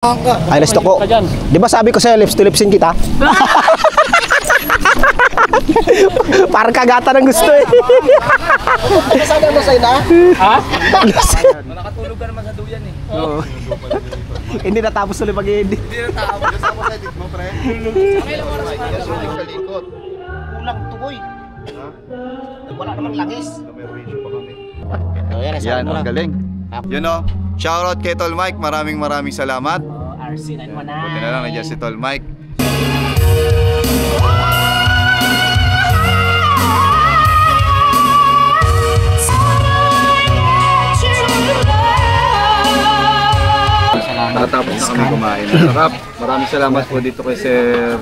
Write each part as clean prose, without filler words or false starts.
Ay, gusto ko. Di ba sabi ko sa'yo, lips to lipsin kita? Parang kagata ng gusto eh. Sana mo sa'yo na? Ha? Nakatulog ka naman sa duyan eh. Oo. Hindi natapos ulit pag-i-edit. Hindi natapos. Kasama sa edit mo, pre. Kailang oras pa ka kalikot. Kulang tukoy. Ha? Wala namang langis. May ratio pa kami. Yan, ang galing. Yun o. Shoutout kay Tol Mike. Maraming salamat. RC919. Buti na lang nandiyan si Tol Mike. Natapos na kami kumain. Sarap. Maraming salamat po dito kay Sir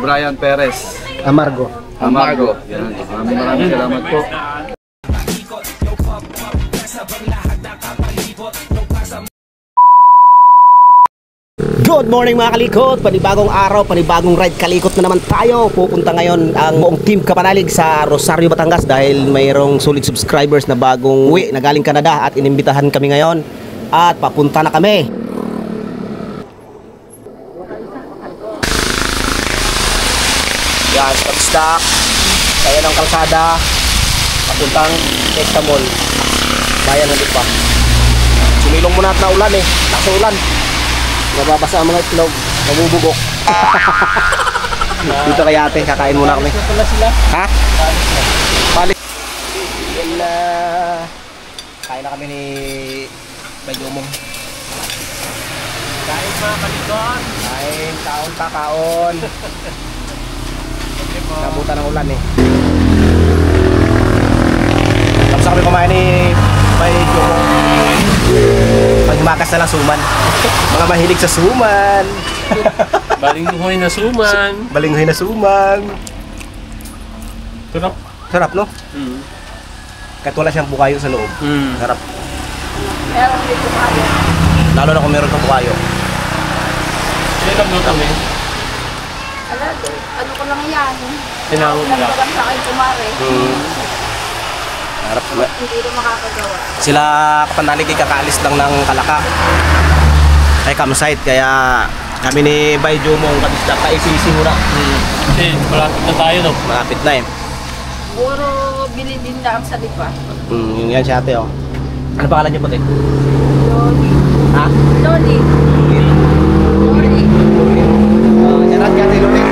Brian Perez. Amargo. Yan. Maraming salamat po. Good morning mga kalikot, panibagong araw, panibagong ride kalikot na naman tayo. Pupunta ngayon ang buong team Kapanalig sa Rosario, Batangas dahil mayroong solid subscribers na bagong uwi na galing Canada at inimbitahan kami ngayon at papunta na kami. Yan, pag-stock, kaya ng kalsada, papuntang Fiesta Mall, bayan ng Lipa. Sumilong muna at naulan eh, nakasulan. Nababasa ang mga itlog, nabubugok. Dito kay ate, kakain muna kami. Ha? Balik. Kain na kami ni Bayumong. Kain mga kalikot. Kain, kaon pa, kaon. Nabutan ng ulan eh. Tapos kami kumain ni Bayumong. Pagmakas na lang suman. Mga mahilig sa suman. Balinghoy na suman. Balinghoy na suman. Sarap. Sarap no? Kahit wala siyang bukayo sa loob. Sarap. Meron din bukayo. Lalo na kung meron kang bukayo. Sino lang luto eh? Ano ko lang yan. Tinawag lang. Nagpagan sa akin kumare. Sarap. Hindi rin makakagawa. Sila Kapanalig ay kakaalis lang ng Kalaka. Ay campsite kaya kami ni Bayumong kabisdak ka isisi muna. Eh, malapit na tayo no? Malapit na eh. Puro binidin lang sa lipa. Yun yan si ate oh. Ano pangalan niyo puti? Loli. Ha? Loli. Loli. Sarap yan si Loli.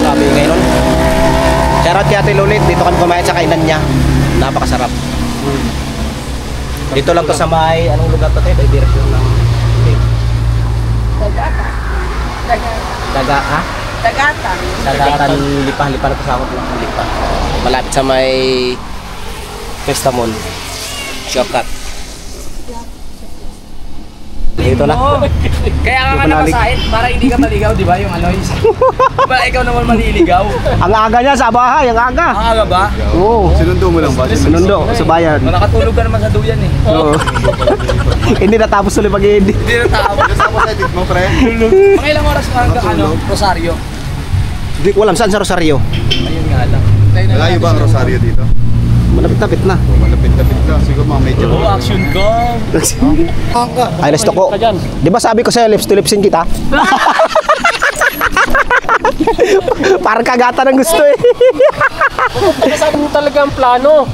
Sabi ngayon. Shoutout kay Ate Lulit, dito kami kumain sa kainan niya. Napakasarap. Dito lang to sa may, anong lugar to tayo? May direksyon lang. Dagata. Daga, ha? Dagata. Dagatan, lipa na to sa akot lang. Lipa. Malapit sa may Fiesta Mall. Shortcut. Dito na. Kaya nga nakasahin para hindi ka maligaw, di ba? Yung ano, ba ikaw naman maliligaw? Ang aga niya sa bahay, ang aga. Ang aga ba? Oo. Sinundo mo lang ba? Sinundo, sa bayan. Nakatulog ka naman sa duyan eh. Oo. Hindi natapos ulit pag-i-edit. Hindi na tao. Kasama sa edit mo, pre. Mga ilang oras ka hanggang ano, Rosario? Hindi ko alam saan sa Rosario. Ayun nga lang. Malayo ba ang Rosario dito? Malapit-lapit na. Malapit-lapit ka. Siguro mga medyo. Oh, action gum! Ay, gusto ko. Di ba sabi ko sa'yo, lips to lipsin kita? Parang kagata ng gusto eh. Sabi mo talaga ang plano.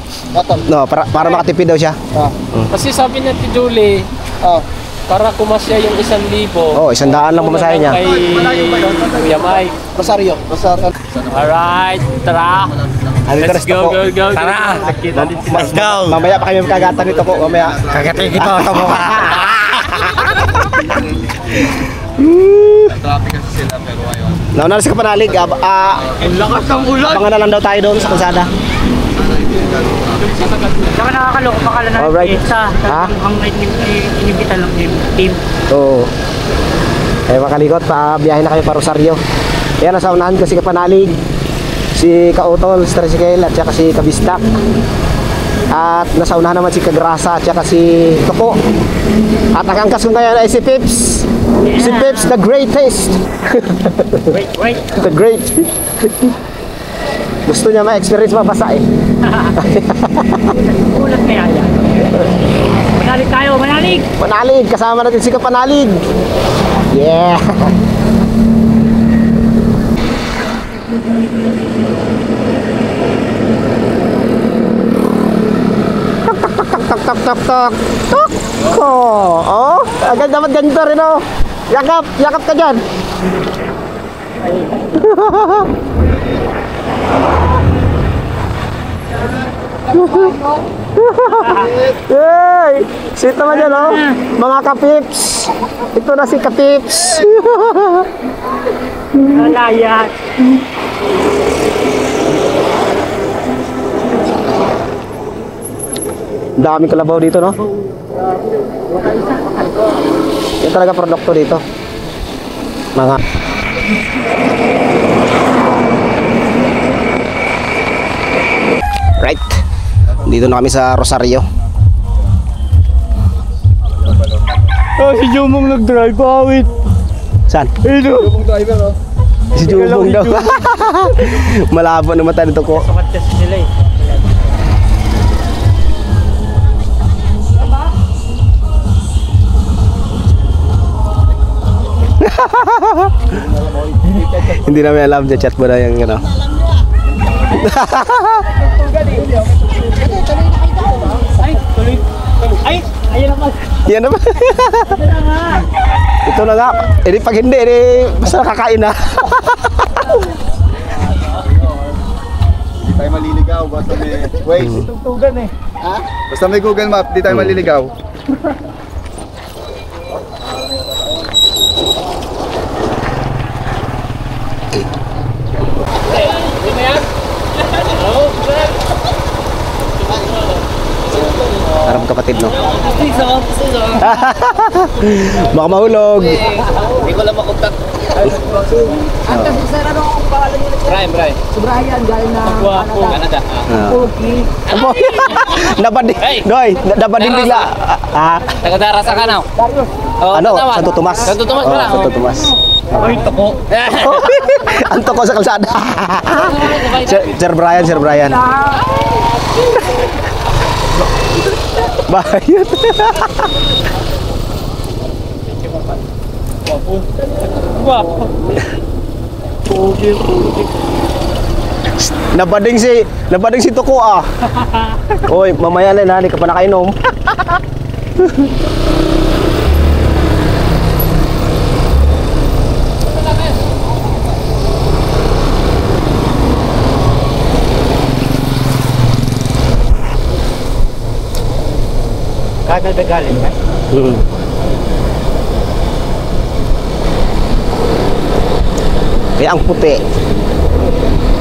No, para makatipid daw siya. Kasi sabi niya kay Julie, para kumasya yung 1,000. Oh, 100 lang pumasahe niya. Kay Kuya Mike. Rosario. Alright, tara. Let's go. Tara. Let's go. Mamaya pa kami magkagatan nito po. Mamaya. Kagatin kita sa mukha. Traffic kasi sila pero ayaw. Nauna na sa Kapanalig. Ang lakas ng ulan. Abangan na lang daw tayo doon sa kalsada. Saka nakakaloko pa kala na Alright. pizza. Ha? Ang inibita lang yung team. Oo. Eh makalikot, biyahe na kayo pa Rosario. Ayan, nasa unahan ko si Kapanalig, si Kautol, si Tricycle, at saka si Kabistak. At nasa unahan naman si Kagrasa, at saka si Toko. At ang angkas ko ngayon ay si Pips. Yeah. Si Pips, the greatest. Wait. The great. Gusto niya ma-experience mabasa eh. Ulat kaya yan. Manali tayo. Panalig! Panalig, kasama natin si Kapanalig. Yeah. Tak tak tak tak. Tak. Oh, agad dapat ganito rin oh. Yakap, yakap ka dyan. Yay! Sweet naman yan oh. Mga kapips. Ito na si kapips. Malayat! Daming kalabaw dito no. Yan talaga produkto dito. Mga right. Dito na kami sa Rosario. Oh, si Jumong nag-drive, awit! Saan? Ayun! Yung driver, oh. Si Jubong daw. Malabo na mata nito ko. Sukat kasi sila eh. Hindi namin alam dyan, chat mo na yung ano. Ay, tuloy! Ay! Ayan naman! Yan naman. Ito na nga. Eh pag hindi, basta nakakain na. Di tayo maliligaw, basta may Waze. Tugtugan eh. Ha? Basta may Google Map, di tayo maliligaw. Parang kapatid, no? Baka mahulog. Hindi ko lang makontak. Ang kasi sir, ano ang pangalan niyo? Brian. Si Brian, galing na Guwapo. Canada. Turkey. Nabadin. Hey! Doy, nabadin Dara bigla. Taga-Dara sa Kanaw. Oh, Ano? Tanawan. Santo Tomas. Santo Tomas Oh, pala. Santo Tomas. Ay, tako! Ang toko sa kalsada. Sir Brian, Sir Brian. Bayot. Guwapo! Nabading si Tuko ah. Oy, mamaya na hindi ka pa nakainom. Canada galing ka? Kaya ang puti.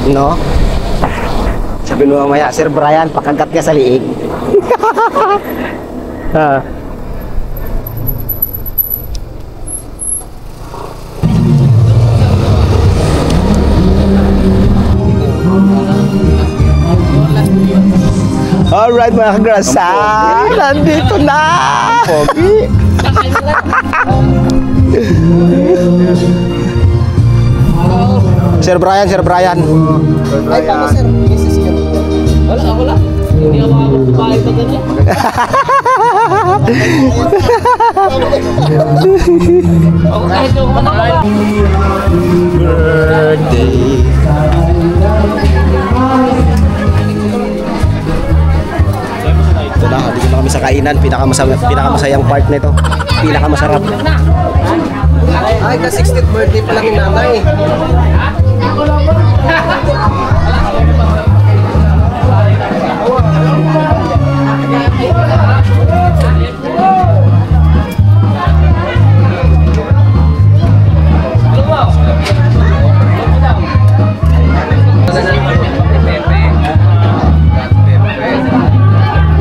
No? Sabi mo mamaya, Sir Brian, pakagat ka sa liig. Ha. Alright mga kagrasa, nandito na! Pogi! Sir Brian, Sir Brian. Ay, paano sir? Wala. Hindi ako makakapagpapalit na ganyan. Ako kahit yung kumakain. Birthday. Ito na, dito na kami sa kainan. Pinakamasayang part nito. Pinakamasarap. Ay, ka 60th birthday pa lang yung nanay.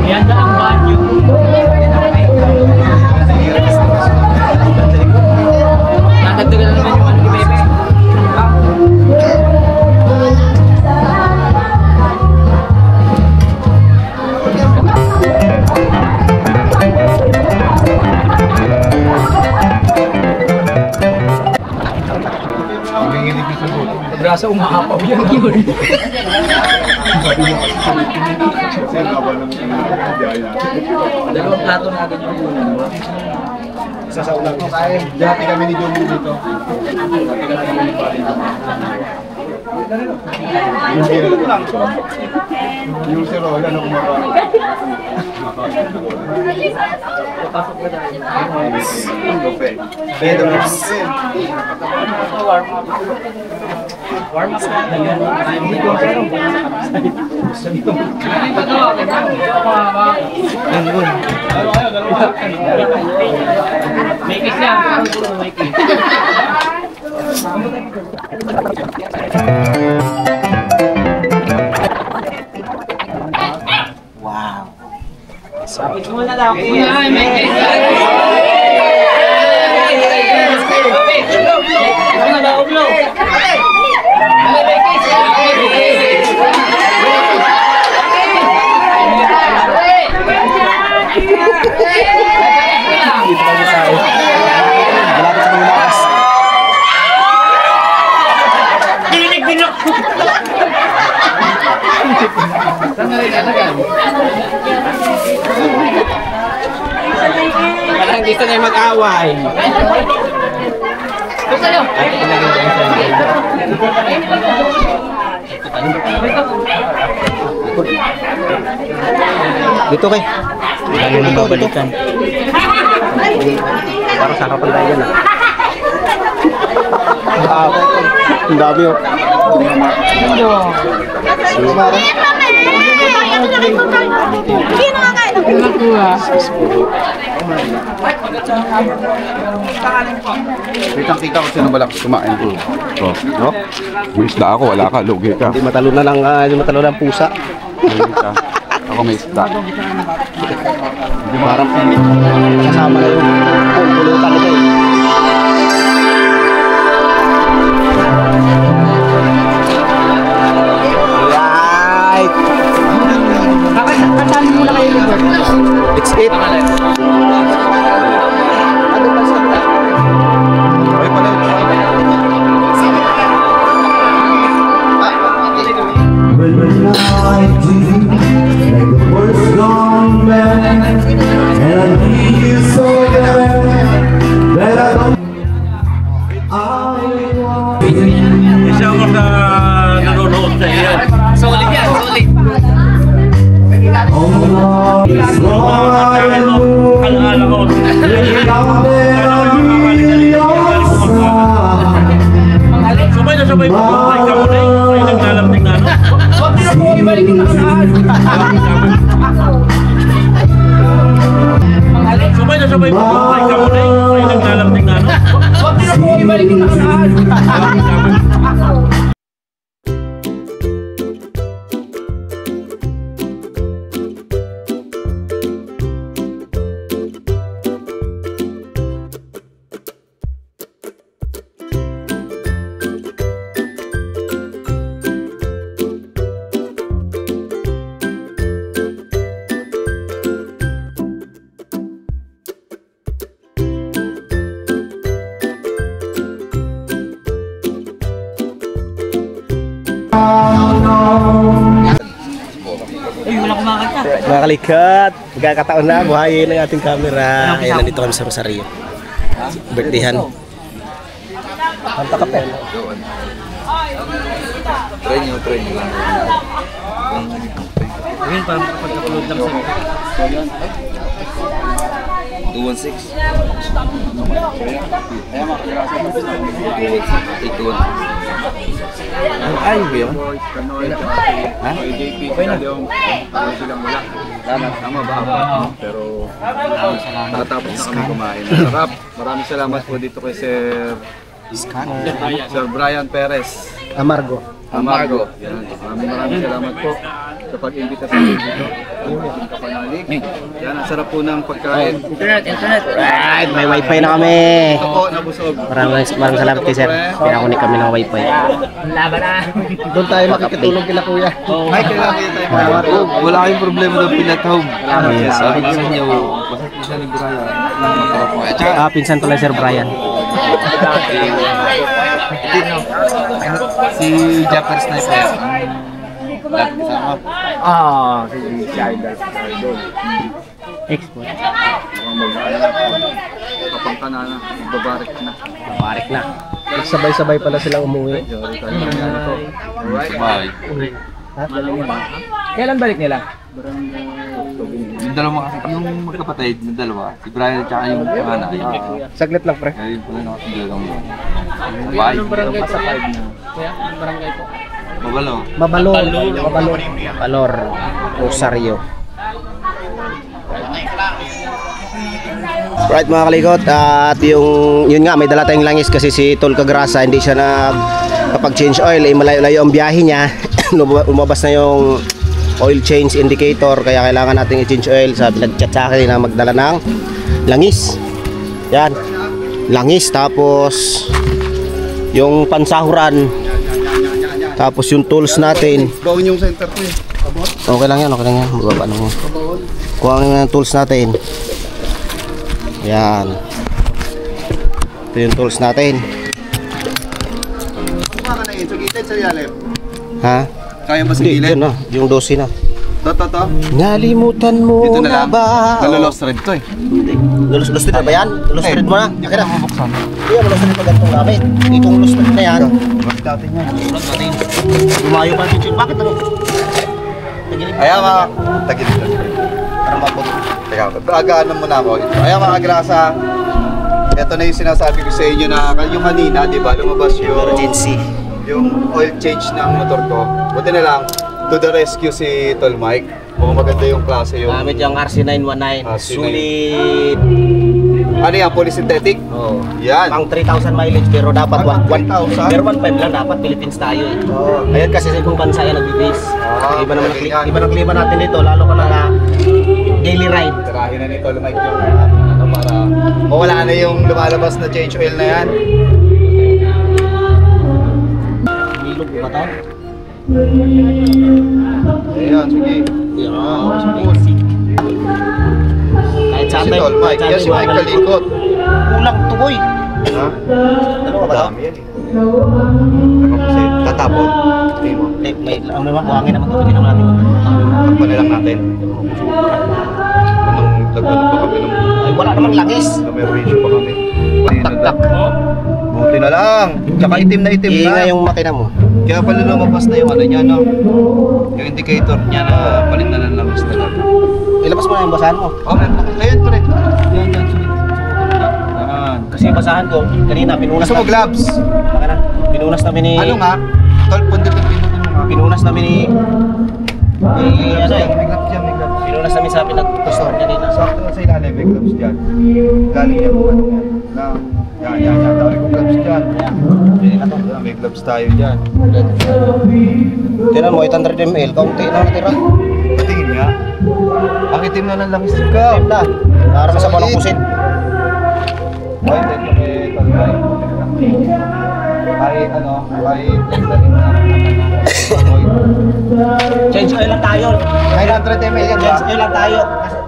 Ayan na ang banyo. Nadagdagan na naman yung ano ni Bebe. Ang ginginig yung sagot. Brasa umahapaw yan yun. Dalawang plato na agad yung ulam. Isa sa ulam. Dati kami ni Jomo dito. Yung si Roland na kumakain. May kiss yan. May kiss. Sabit mo na daw. Parang dito na yung mag-away. Dito kay. Dito. Para sa harapan tayo yan. Ang dami oh. Kitang-kita ko sino malakas kumain. Oh, no? May isda ako, wala ka, lugi ka. Hindi matalo na lang, pusa. Lugi ka. Ako may isda. Parang kasama na yung pulutan nito eh. Right! Kasama muna kayo dito. It's it. Ay, pala. When we're 19, like the world's gone bad, and I feel so bad that I don't. Isa ako sa nanonood sa iyo. Solid yan, solid. Oh Lord, it's gone and moved. Alala ko. Down there on the outside. Sabay na sabay mo. Ay, kamunay. Ay, naglalamig na, no? Huwag niyo po ibalik yung nakaraan. Sabay na sabay mo. Ay, kamunay. Ay, naglalamig na, no? Huwag niyo po ibalik yung nakaraan. Mga kalikat, magkakataon na, buhayin ng ating camera. Ayan, nandito kami sa Rosario. Birthdayhan. Kanta ka pa. Try nyo lang. Ayun, parang kapag-upload lang sa 216. Ayan, makakirasa mo. 216. Ay, ba yun? Ha? Okay na. Tama ba? Pero nakatapos na kami kumain. Sarap. Maraming salamat po dito kay Sir Brian Perez. Amargo. Amargo. Yan. Maraming salamat po sa pag-imbita sa amin dito. Ating kapanalig. Yan, ang sarap po ng pagkain. Internet. Right, may wifi na kami. Ito po, nabusog. Maraming salamat kay sir. Pinakunik kami ng wifi. Laban na. Doon tayo makikitulog kila kuya. Ay, kailangan tayo. Wala kayong problema ng pinatawag. Sabi ko sa inyo, basta siya ni Brian. Pinsan to lang Sir Brian. Si Japper Sniper. Si Idol. Export. Kapag ka na, babarik na. Barik na. Sabay-sabay pala silang umuwi. Bye. Kailan balik nila? Yung dalawa kasi, yung magkapatid, yung dalawa, si Brian at saka yung panganay. Saglit lang, pre. Kaya yun pala nakatulong mo. Bye. Anong barangay po? Kuya, anong barangay po? Babalo. Balor. Rosario. Right mga kalikot, at yun nga, may dala tayong langis kasi si Tol Cagrasa hindi siya kapag change oil, malayo-layo ang biyahe niya. Lumabas na yung oil change indicator, kaya kailangan natin i-change oil. Sabi, nag-chat sa akin na magdala ng langis. Yan, langis, tapos yung pansahuran, tapos yung tools natin. Bawon yung center ko eh. Okay lang yan, magbaba lang yan. Kuha ng tools natin. Yan. Ito yung tools natin. Kuha ka na yun, sugitin sa ilalim. Ha? Kaya ba sa Hindi, gilid? yun na. Yung 12 na. To. Nalimutan mo Ito na na lang. ba? Nalolos red to eh. Hindi. Lost red na ba yan? Lost red mo na? Hindi ka na mabuksan. Hindi, lost red pa ganitong gamit. Itong lost red na yan. Bakit natin yan? Lumayo pa dito. Bakit ano? Ayan mga... Tagilid lang. Para mabuti. Teka, agaanan muna ako. Ayan mga Cagrasa. Ito na yung sinasabi ko sa inyo na yung kanina, di ba, lumabas yung oil change ng motor ko. Buti na lang, to the rescue si Tol Mike. Mukhang maganda yung klase yung... Gamit yung RC919. RC9. Sulit. Ano yan, polysynthetic? Oh. Yan. Pang 3,000 mileage pero dapat Pang 3,000? Pero 1.5 lang dapat, Philippines tayo eh. Oh. Ayan kasi sa ibang bansa yan nag-base. Ah, Iba naman ganyan. iba ng klima natin dito, lalo ka na daily ride. Tirahin na ni Tol Mike yung ano para mawala na yung lumalabas na change oil na yan. Bilog ba ito? Ayan, sige. Kahit sa Si atin, Tol Mike. Yan si Mike Kalikot. kulang tukoy. Ha? Ano ba ito? Madami yan eh. Kasi tatapon. Tingin mo. May ano naman, buhangin naman ito. Hindi naman natin. Takpan na lang natin. Anong lagyan pa kami ng... Ay, wala namang langis. May ratio pa kami. Tak-tak. Buti na lang. Tsaka itim na itim na. Iingay yung makina mo. Kaya pala lumabas na yung ano niya, no? Yung indicator niya na palitan ng langis na lang. Ilabas mo na yung basahan mo. Oh, ayan pa rin. Yan, yan. Yan. Kasi yung basahan ko, kanina, pinunas Gusto mo gloves? Baka na, pinunas namin ni... Ano nga? Tol, pundit ang pinutin mo nga. Pinunas namin ni... ano eh. May gloves dyan, may gloves. Pinunas namin sa pinag-customer kanina. Sakto sa ilalim, may gloves dyan. Galing yan kung ano yan. Yan. Dami kong gloves dyan. Yan, may gloves tayo dyan. Tinan mo, 800 ml, kaunti na natira. Patingin nga. Ang itim na ng langis ka. Itim na. Parang sa panong pusit. Ay, then kami talbay. Ay, ano, ay, rin na. Change oil lang tayo. 900 ml yan ba? Change oil lang tayo.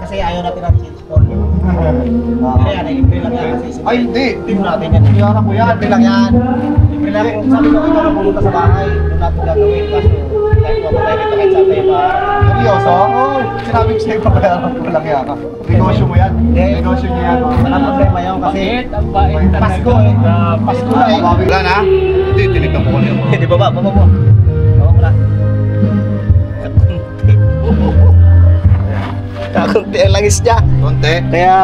Kasi ayaw natin ang change oil. Kaya yan, libre lang yan. Kasi Ay, hindi. Libre natin yan. Kaya ko yan. Libre lang yan. Libre lang. Kung sabi ko ikaw na pumunta sa bahay, doon natin gagawin. Kaso, kahit mamatay nito kahit sa tayo ba? Seryoso? Oo. Sinabi ko sa'yo, papayaran ko lang yan. Negosyo mo yan. Negosyo niya yan. Walang problema yun kasi Ang bait talaga. Pasko eh. Pasko na eh. Wala na? Hindi, tinigang ko kanina. Di ba? Baba mo. Baba mo na. Kakunti ang langis niya. Konti. Kaya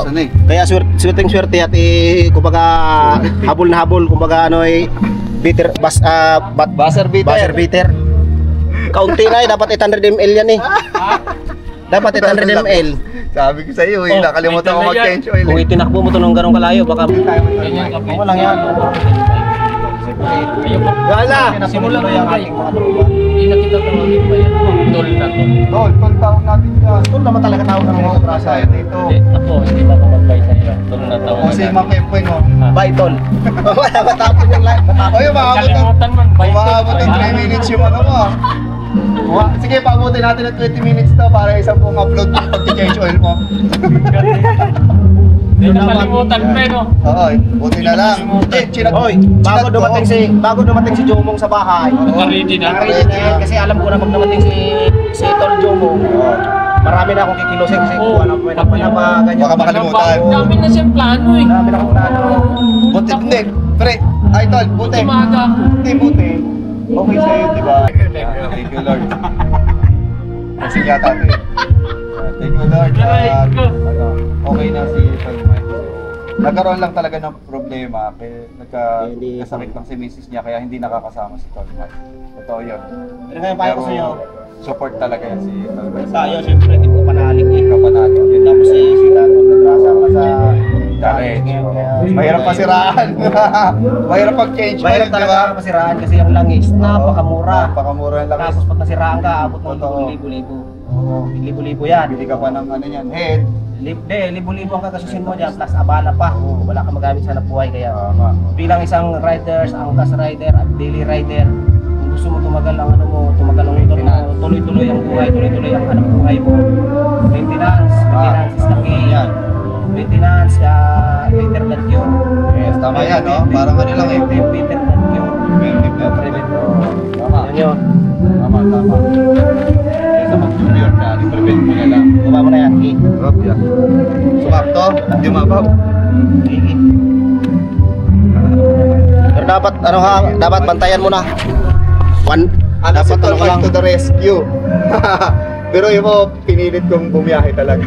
Saan eh? kaya swerte at kumbaga habol na habol kumbaga ano ay buzzer beater. Kaunti na dapat 800 ml yan eh. Dapat 800 ml. Sabi ko sa'yo, nakalimutan ko mag-change oil. Kung itinakbo mo to ng ganong kalayo baka Ganyan kami. wala lang yan. Ayun po. Gala! Simulan Simulan na yan, ating mga tropa. Hindi na kita tawagin pa yan. Tol na to. Tol, tawag natin dyan. Tol naman talaga tawag ng mga obrasa. Tayo dito. Hindi, ako, hindi na ako mag-buy sa iyo. Tol na tawag. O si Mang Kempoy mo. Bye tol. Wala matapos yung live. Matapos. Oy, Kalimutan man, buy tol. umaabot ng 3 minutes yung ano mo. Sige, paabutin natin ng 20 minutes to para isang pong upload yung pag-change oil mo. May nakalimutan pa no. Oo, buti na lang. Hindi, Hoy, bago dumating si Jomong sa bahay. Naka-ready na. Naka-ready na yan kasi alam ko na pag dumating si Tol Jomong. Marami na akong kikilosin kasi Oo. alam ko na ganyan. Baka makalimutan. Dami na siyang plano eh. Marami na akong plano. Buti, hindi. Pre, Idol, buti. Umaga ako. Hindi, buti. Okay sa'yo, di ba? Thank you, Lord. Kasi yata ito eh. Thank you, Lord. Aray ko. Okay na si Tol Mike. So, nagkaroon lang talaga ng problema. Kaya nagkasakit lang si misis niya kaya hindi nakakasama si Tol Mike. Totoo yun. Ano kaya payo ko sa'yo? Support talaga yan si Tol Mike. Tayo, siyempre, hindi ko panalig eh. Kapanalig. Tapos si Tato nagrasa ka sa Challenge. Kaya- Mahirap pasiraan. Mahirap pag-change mo, Mahirap di talaga ba? masiraan kasi yung langis, napakamura. Napakamura lang. Tapos pag nasiraan ka, abot ng Totoo. libo-libo. Libo-libo yan. Bili ka pa ng ano yan, head. Libo-libo ang kakasusin mo dyan, plus abala pa. Wala kang magamit sa buhay kaya. Tama. Bilang isang riders, angkas rider at daily rider, kung gusto mo tumagal ang ano mo, tumagal ang motor mo, tuloy-tuloy ang buhay, tuloy-tuloy ang hanap buhay mo. Maintenance is the key. Yan. Maintenance, better than cure. Yes, tama yan, no? Parang ano lang eh. Better than cure. Preventive na preventive. Tama. Yan yun. Tama. Kaysa mag-junior na, i-prevent mo na lang. Baba mo na yan, key. Rob, yan. Sumakto, hindi mabaw. Pero dapat dapat bantayan mo na. Ano si Dapat Tol ano ka lang. Mike to the rescue. Pero yun mo, pinilit kong bumiyahe talaga.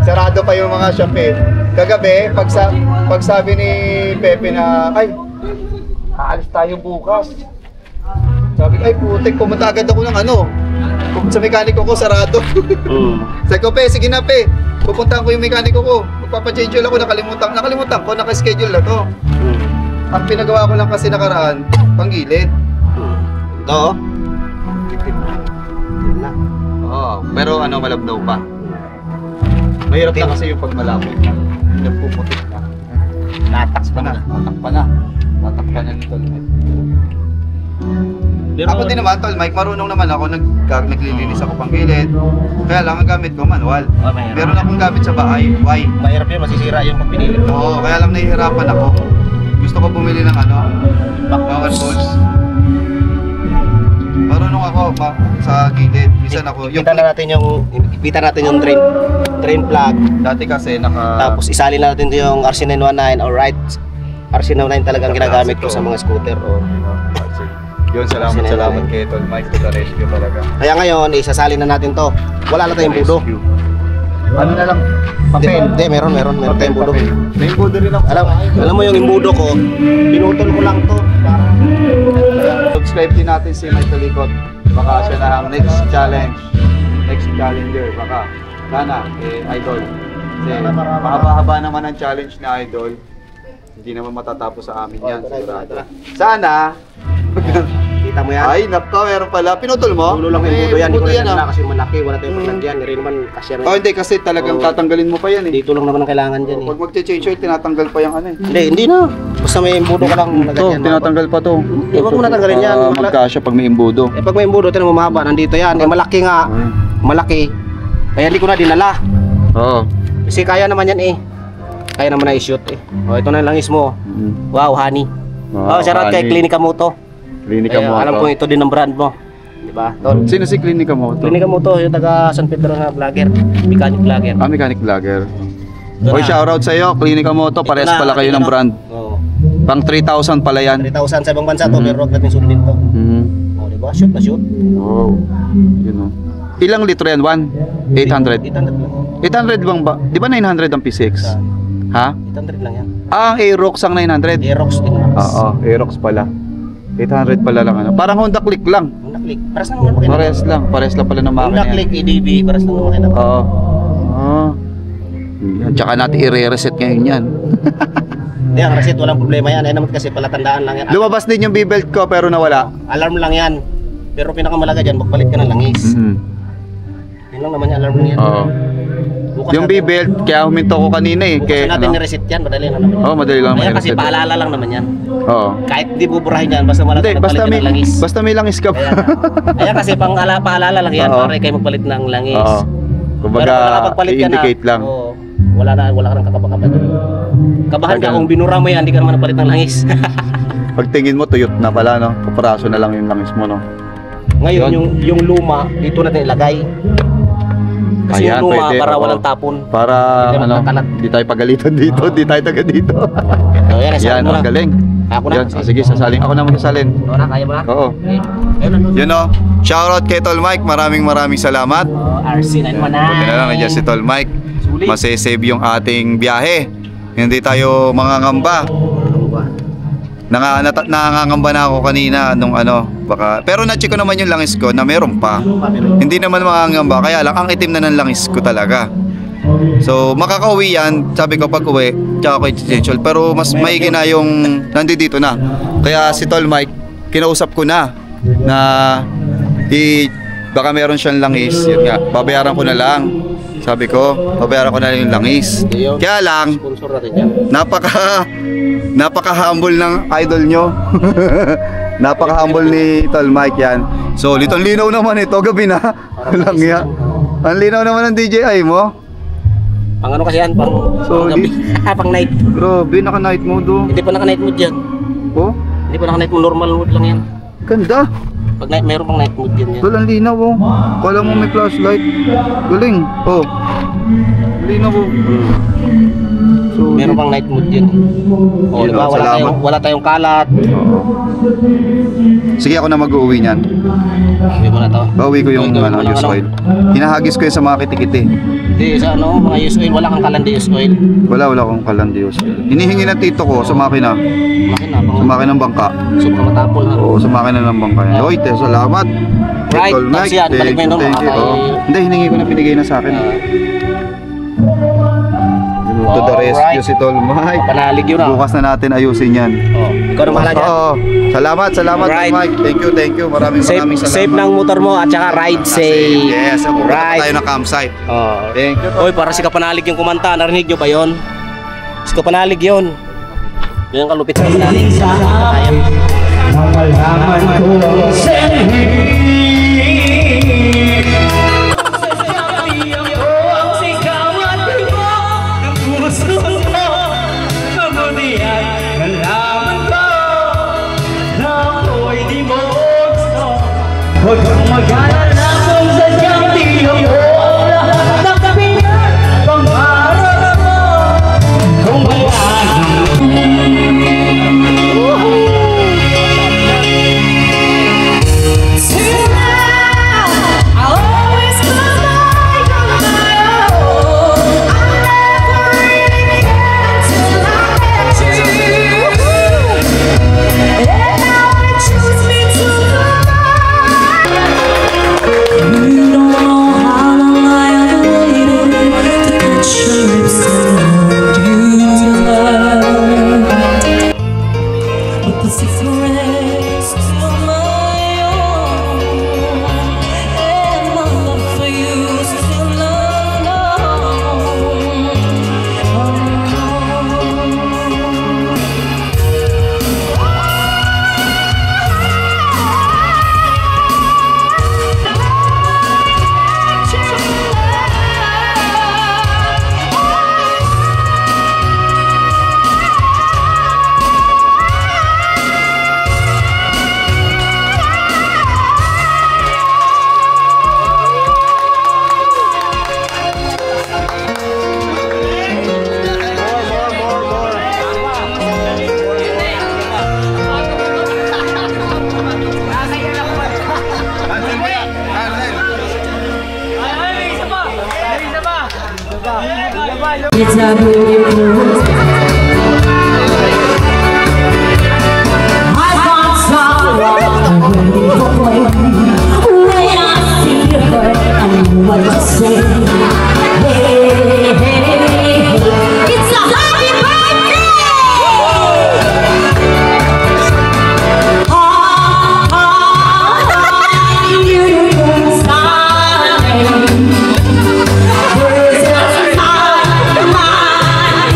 Sarado pa yung mga shop eh. Kagabi, pag sabi ni Pepe na, ay, aalis tayo bukas. Sabi ko, ay putik, pumunta agad ako ng ano. Sa mekaniko ko, sarado. Sabi ko, Pe, sige na Pe. Pupuntahan ko yung mekaniko ko. Magpapachange oil ako, nakalimutan ko, nakaschedule na to. Ang pinagawa ko lang kasi nakaraan, panggilid. Ito. Oo, pero ano, malabnaw pa. Mahirap na kasi yung pag malabo na. Nagpuputik na. Nataks pa na. Tatak pa na ni Tol Mike. Ako din naman, Tol Mike, marunong naman ako. Naglilinis ako pang gilid. Kaya lang, ang gamit ko manual. Oh, mahirap. Meron akong gamit sa bahay. Why? Mahirap yun, masisira yung pag pinilit mo. Oo, kaya lang nahihirapan ako. Gusto ko bumili ng ano, power balls. Marunong ako sa gilid. Minsan ako, Ipitan natin yung drain plug. dati kasi Tapos isalin natin yung RC919 or right. RC919 talagang ginagamit ko sa mga scooter. Oh. Yun, salamat kay Tol Mike to the rescue talaga. Kaya ngayon, isasalin na natin to. Wala na tayong budo. Ano na lang, papel. Hindi, meron tayong budo. May budo rin ako. Alam mo yung imbudo ko, pinutol ko lang to. Subscribe din natin si Mike Talikot. Baka siya na ang next challenger. Baka, sana, Idol. Kasi mahaba-haba naman ang challenge ni Idol. Hindi naman matatapos sa amin yan. Sigurado. Sana, Kita mo yan? ay, nako, meron pala. Pinutol mo? Tulo lang yung budo yan. Hindi ko budo na ah. kasi malaki. Wala tayong paglagyan. Hindi rin naman kasya na. Oh, hindi kasi talagang Oo. tatanggalin mo pa yan eh. Dito lang naman ang kailangan dyan eh. Pag mag-change oil, tinatanggal pa yung ano eh. Hindi na. Basta may imbudo ka lang. Ito, tinatanggal pa to. Huwag mo natanggalin yan. Magkasya pag may imbudo. Eh pag may imbudo, tinan mo mahaba. Nandito yan. Eh malaki nga. Malaki. Kaya hindi ko na dinala. Oo. Kasi kaya naman yan eh. Kaya naman na i-shoot eh. O ito na lang is mo. Wow, honey. Oh, shoutout kay Klinika Moto. Klinika mo Alam ko ito din ang brand mo. Di ba? Tol. Sino si Klinika mo? Klinika Moto, yung taga San Pedro na vlogger. Mechanic vlogger. Ah, mechanic vlogger. Ito Oy, na. shoutout sa iyo, Klinika Moto. Ito Pares na, pala kayo ito ng na. brand. Oo. Pang 3,000 pala yan. 3,000 sa ibang bansa to, pero huwag natin sundin to. O, di ba? Shoot na shoot. Wow. Yun o. Ilang litro yan? 800? 800 lang. 800 bang ba? Di ba 900 ang P6? Ha? 800 lang yan. Ah, ang Aerox ang 900? Aerox din lang. Oo, Aerox pala. 800 pala lang ano. Parang Honda Click lang. Honda-Click. Pares lang naman makina. Pares lang pala ng makina. Honda-Click, EDB, pares lang naman makina. Oo. Ah. Yan, tsaka natin i-reset ngayon yan. Hindi, ang reset, walang problema yan. Ay naman kasi palatandaan lang yan. Lumabas din yung B-belt ko pero nawala. Alarm lang yan. Pero pinakamalaga dyan, magpalit ka ng langis. Yun lang naman yung alarm niyan. Oo. Bukas Yung natin- B-belt, kaya huminto ko kanina eh. Bukas Kaya, natin ano? ni-reset yan, madali lang naman yan. Oo, madali lang Ayan kasi i-reset. paalala lang naman yan. Oo. Kahit di buburahin yan, basta wala Hindi, tayong basta magpalit may, ng langis. basta may langis ka pa. Ayan kasi paalala lang yan, Oo. para kayo magpalit ng langis. Oo. Pero Kumbaga, kung nakapagpalit ka na, i-indicate lang. oo, wala ka nang kakabakaban. Kabahan ka kung binura mo yan, hindi ka naman napalit ng langis. Pagtingin mo, tuyot na pala, no? Paparaso na lang yung langis mo, no? Ngayon, yung luma, dito natin ilagay. Kasi Ayan, yung luma, pwede, para oo. walang tapon. Para, Hindi naman ano, kakalat. di tayo pagalitan dito, di tayo taga dito. So, yan, Yan, mo na. ang galing. Ako na. Yan, sige, sasalin. Ako na magsasalin. Ikaw na, kaya mo na? Oo. Okay. Ayun na. Yun, no? Shoutout kay Tol Mike. Maraming salamat. RC919. Buti na lang, nandiyan si Tol Mike. Sulit. Masasave yung ating biyahe. Hindi tayo mangangamba. Nangangamba na ako kanina nung ano, baka, pero na-check ko naman yung langis ko na meron pa. Hindi naman mangangamba, kaya lang ang itim na ng langis ko talaga. So makakauwi yan, sabi ko pag uwi, tsaka ko essential, pero mas maigi na yung nandito na. Kaya si Tol Mike, kinausap ko na baka meron siyang langis, yun nga, babayaran ko na lang. Sabi ko, babayaran ko na lang yung langis. Kaya lang, Sponsor natin yan. napaka-humble ng idol nyo. Napaka-humble ni Tol Mike yan. So, litong linaw naman ito, gabi na. Lang yan. Ang linaw naman ng DJI mo. Pang ano kasi yan, pang gabi. Pang night. Grabe, naka-night mode oh. Hindi pa naka-night mode yan. Oh, Hindi pa naka-night mode, normal mode lang yan. ganda. Pag night, mayroon pang night mode yan. Tol, ang linaw oh. Kala mo may flashlight. Galing. Oh. Linaw oh. So, Meron pang night mode yan. O, Yun, diba, salamat. wala tayong kalat. sige, ako na mag-uwi niyan. Hindi mo na to. Bawi ko yung Walang use oil. Hinahagis ko yun sa mga kitikiti. Hindi, sa ano, mga use oil, wala kang kalandi use oil. Wala akong kalandi use oil. Hinihingi ng tito ko sa makina. Makina, Sa makina ng bangka. sobrang matapol ha. Oo, sa makina ng bangka yan. Oy, salamat. Right, Tol Mike, tapos yan, balik mo yun, no? thank you. Makakay- Oo. Hindi, hiningi ko na pinigay na sa akin. To the rescue Alright. si Tol Mike. Panalig yun ah. Bukas na natin ayusin yan. Oh, ikaw na bahala dyan. Oo. Salamat, Alright. Tol Mike. Thank you. Maraming salamat. Safe ng motor mo at saka ride safe. Yes, pupunta pa Right. tayo ng campsite. Oh. Thank you. Oy, para si Kapanalig yung kumanta. Narinig nyo ba yun? Si Kapanalig yun. Yun ang kalupit sa Kapanalig. Malaman ko huwag kang mag-alala kung sadyang di ako lahat ng pangarap mo kung wala it's a beautiful I found someone when I see her and what to say. Hey, hey, it's a happy birthday. You started.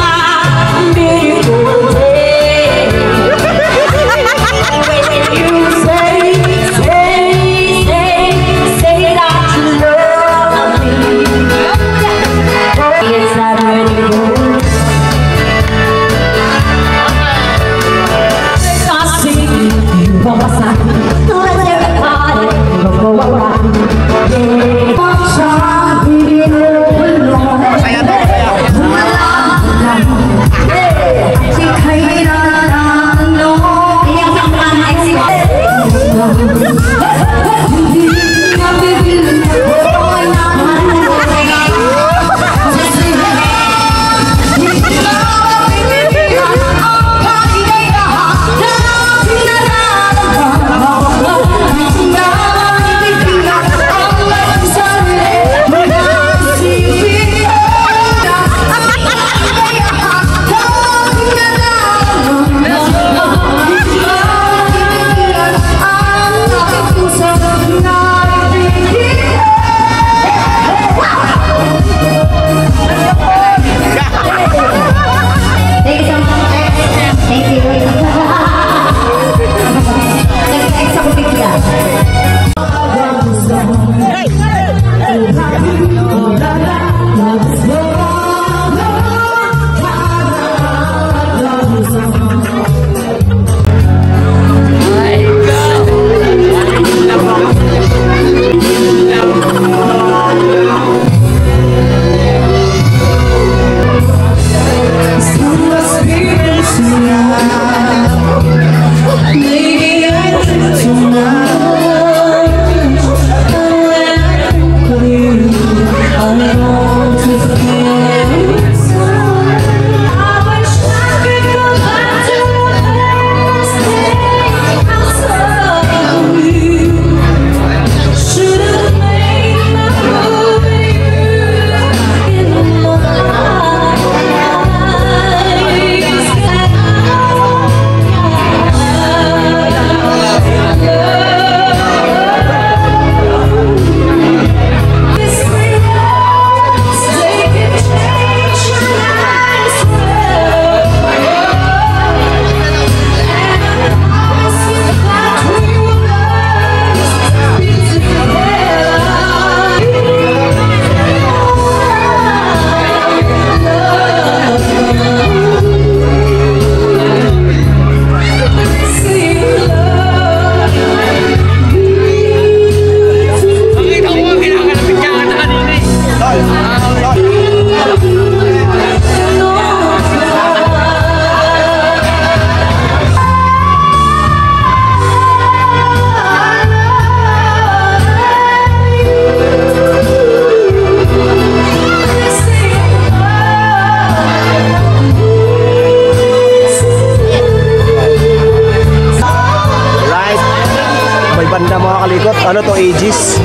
Ano to, Aegis?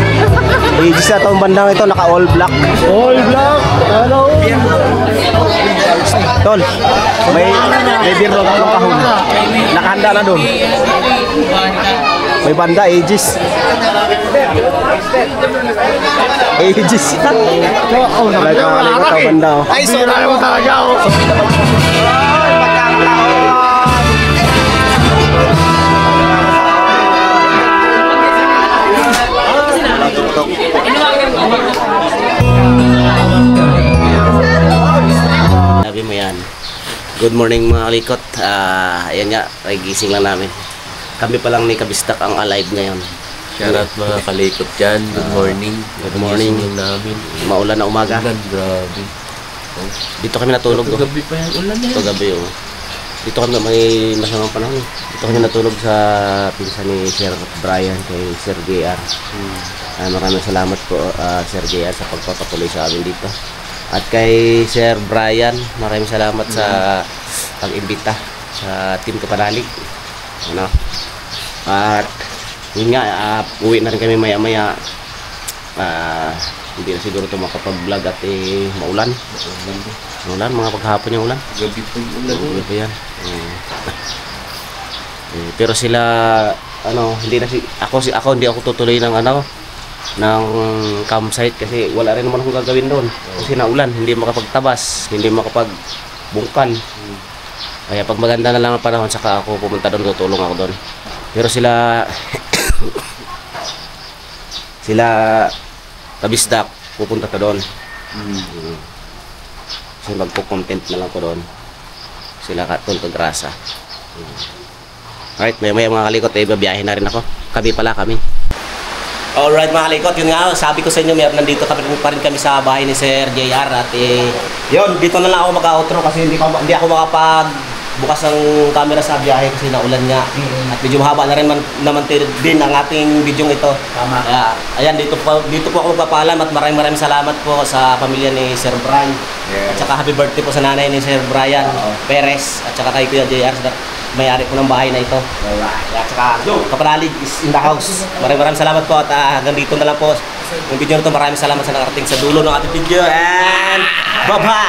Aegis na itong bandang ito, naka all black. All black. Hello. Tol, may beer roll ng kahon. Nakahanda na doon. May banda, Aegis. Aegis. Wala ka malikot ang banda. Ay, so na mo talaga ako. Sabi mo yan. Good morning mga kalikot. Ayan nga, ay gising lang namin. Kami pa lang ni Kabistak ang alive ngayon. Shoutout mga kalikot dyan. Good morning. Good morning. Gising lang namin. Maulan na umaga. Ulan, grabe. Dito kami natulog. Ito gabi pa yan. Ulan na Ito yan. gabi, oh. Dito kami may masamang panahon. Dito kami natulog sa pinsan ni Sir Brian kay Sir JR. Maraming salamat po Sir JR sa pagpapatuloy sa amin dito. At kay Sir Brian, maraming salamat sa pag-imbita sa Team Kapanalig. Ano? At yun nga, uwi na rin kami maya-maya. Hindi na siguro ito makapag-vlog at maulan. Maulan, mga paghapon yung ulan. Gabi pa yung ulan. Gabi pa yan. Pero sila, ano, hindi na ako hindi ako tutuloy ng ng campsite kasi wala rin naman akong gagawin doon. Kasi naulan, hindi makapagtabas, hindi makapagbungkal. Kaya pag maganda na lang ang panahon, saka ako pumunta doon, tutulong ako doon. Pero sila Kabistak, pupunta ka doon. Kasi magpo-content na lang ko doon. Sila Tol Kagrasa. Alright, maya mga kalikot, babiyahin na rin ako. Kami. Alright mga kalikot, yun nga, sabi ko sa inyo, nandito pa rin kami sa bahay ni Sir JR. At yun, dito na lang ako mag-outro kasi hindi ako makapagbukas ng camera sa biyahe kasi naulan nga. At medyo mahaba na rin naman din ang ating video ito. Tama. Kaya, ayan, dito po ako magpapaalam at maraming salamat po sa pamilya ni Sir Brian. At saka happy birthday po sa nanay ni Sir Brian Perez at saka kay Kuya JR, may-ari po ng bahay na ito. At saka Kapanalig is in the house. Maraming salamat po at hanggang dito na lang po yung video na ito. Maraming salamat sa nakarating sa dulo ng ating video and bye-bye!